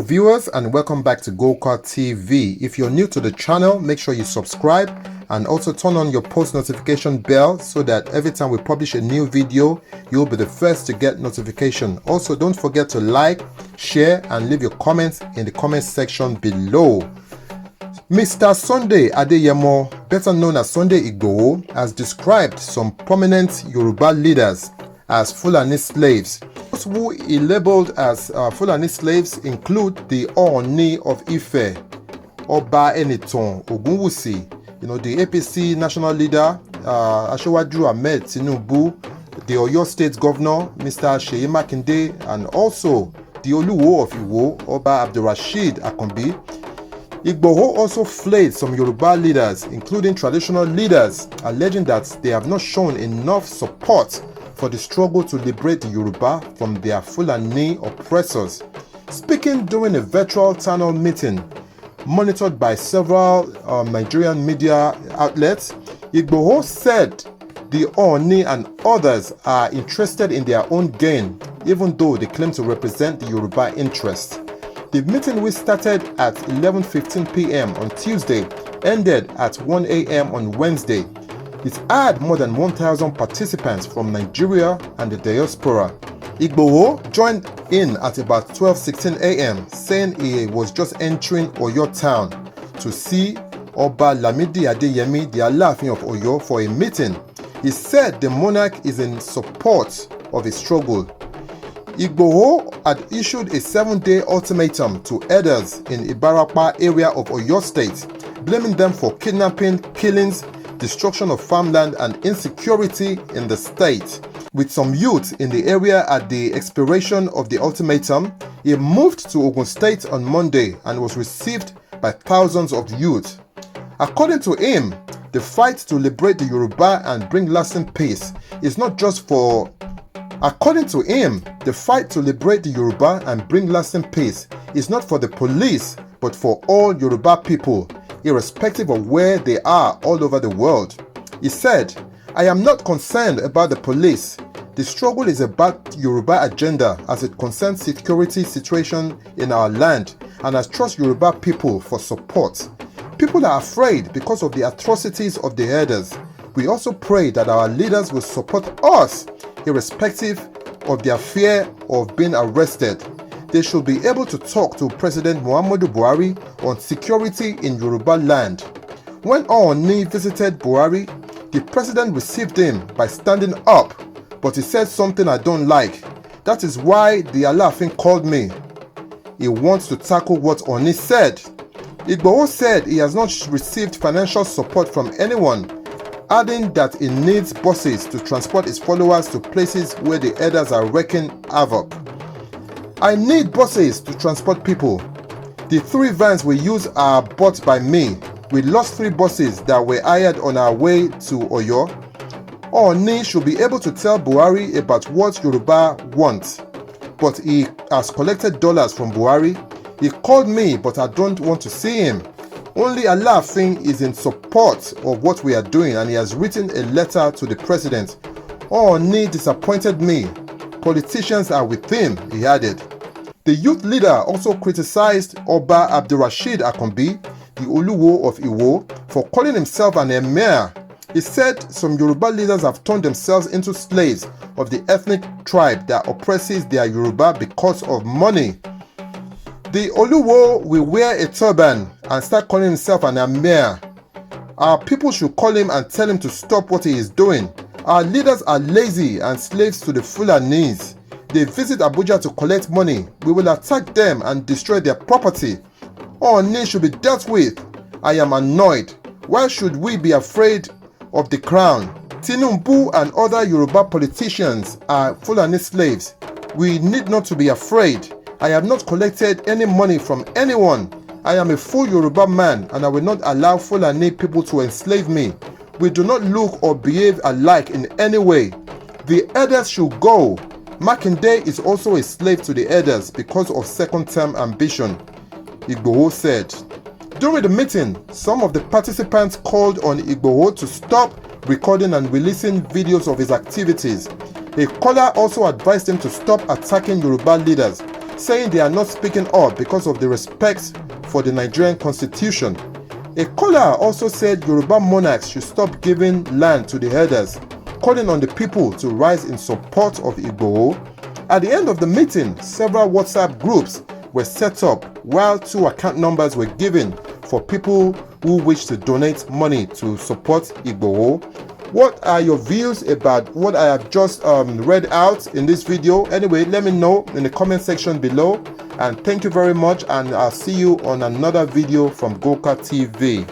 Viewers, and welcome back to Golkar TV. If you're new to the channel, make sure you subscribe and also turn on your post notification bell so that every time we publish a new video, you'll be the first to get notification. Also, don't forget to like, share and leave your comments in the comment section below. Mr. Sunday Adeyemo, better known as Sunday Igboho, has described some prominent Yoruba leaders as Fulani slaves. Those who he labeled as Fulani slaves include the Ooni of Ife, Oba Enitan Ogunwusi, the APC national leader, Asiwaju Ahmed Tinubu, the Oyo State Governor, Mr. Seyi Makinde, and also the Oluwo of Iwo, Oba Abdulrasheed Akanbi. Igboho also flayed some Yoruba leaders, including traditional leaders, alleging that they have not shown enough support for the struggle to liberate the Yoruba from their Fulani oppressors. Speaking during a virtual town hall meeting monitored by several Nigerian media outlets, Igboho said the Ooni and others are interested in their own gain, even though they claim to represent the Yoruba interest. The meeting, which started at 11:15 p.m. on Tuesday, ended at 1 a.m. on Wednesday. It had more than 1,000 participants from Nigeria and the diaspora. Igboho joined in at about 12:16 a.m., saying he was just entering Oyo town to see Oba Lamidi Adeyemi, the Alaafin of Oyo, for a meeting. He said the monarch is in support of his struggle. Igboho had issued a 7-day ultimatum to herders in Ibarapa area of Oyo State, blaming them for kidnapping, killings, destruction of farmland and insecurity in the state. With some youth in the area at the expiration of the ultimatum, he moved to Ogun State on Monday and was received by thousands of youth. According to him, the fight to liberate the Yoruba and bring lasting peace is not just for According to him, the fight to liberate the Yoruba and bring lasting peace is not for the police, but for all Yoruba people, irrespective of where they are all over the world. He said, "I am not concerned about the police. The struggle is about Yoruba agenda as it concerns security situation in our land, and I trust Yoruba people for support. People are afraid because of the atrocities of the herders. We also pray that our leaders will support us, irrespective of their fear of being arrested. They should be able to talk to President Muhammadu Buhari on security in Yoruba land." When Ooni visited Buhari, the president received him by standing up, but he said something I don't like. "That is why the Alaafin called me. He wants to tackle what Ooni said." Igboho said he has not received financial support from anyone, adding that he needs buses to transport his followers to places where the herders are wreaking havoc. "I need buses to transport people. The 3 vans we use are bought by me. We lost 3 buses that were hired on our way to Oyo. Ooni should be able to tell Buhari about what Yoruba wants, but he has collected dollars from Buhari. He called me, but I don't want to see him. Only Alaafin is in support of what we are doing, and he has written a letter to the president. Ooni disappointed me. Politicians are with him," he added. The youth leader also criticized Oba Abdulrasheed Akanbi, the Oluwo of Iwo, for calling himself an emir. He said some Yoruba leaders have turned themselves into slaves of the ethnic tribe that oppresses their Yoruba because of money. "The Oluwo will wear a turban and start calling himself an emir. Our people should call him and tell him to stop what he is doing. Our leaders are lazy and slaves to the Fulanis. They visit Abuja to collect money. We will attack them and destroy their property. Ooni should be dealt with. I am annoyed. Why should we be afraid of the crown? Tinubu and other Yoruba politicians are Fulani slaves. We need not to be afraid. I have not collected any money from anyone. I am a full Yoruba man and I will not allow Fulani people to enslave me. We do not look or behave alike in any way. The herders should go. Makinde is also a slave to the herders because of second-term ambition," Igboho said. During the meeting, some of the participants called on Igboho to stop recording and releasing videos of his activities. A caller also advised him to stop attacking Yoruba leaders, saying they are not speaking up because of the respect for the Nigerian constitution. A caller also said Yoruba monarchs should stop giving land to the herders, calling on the people to rise in support of Igboho. At the end of the meeting, several WhatsApp groups were set up while 2 account numbers were given for people who wish to donate money to support Igboho. What are your views about what I have just read out in this video? Anyway, let me know in the comment section below, and thank you very much, and I'll see you on another video from Golka TV.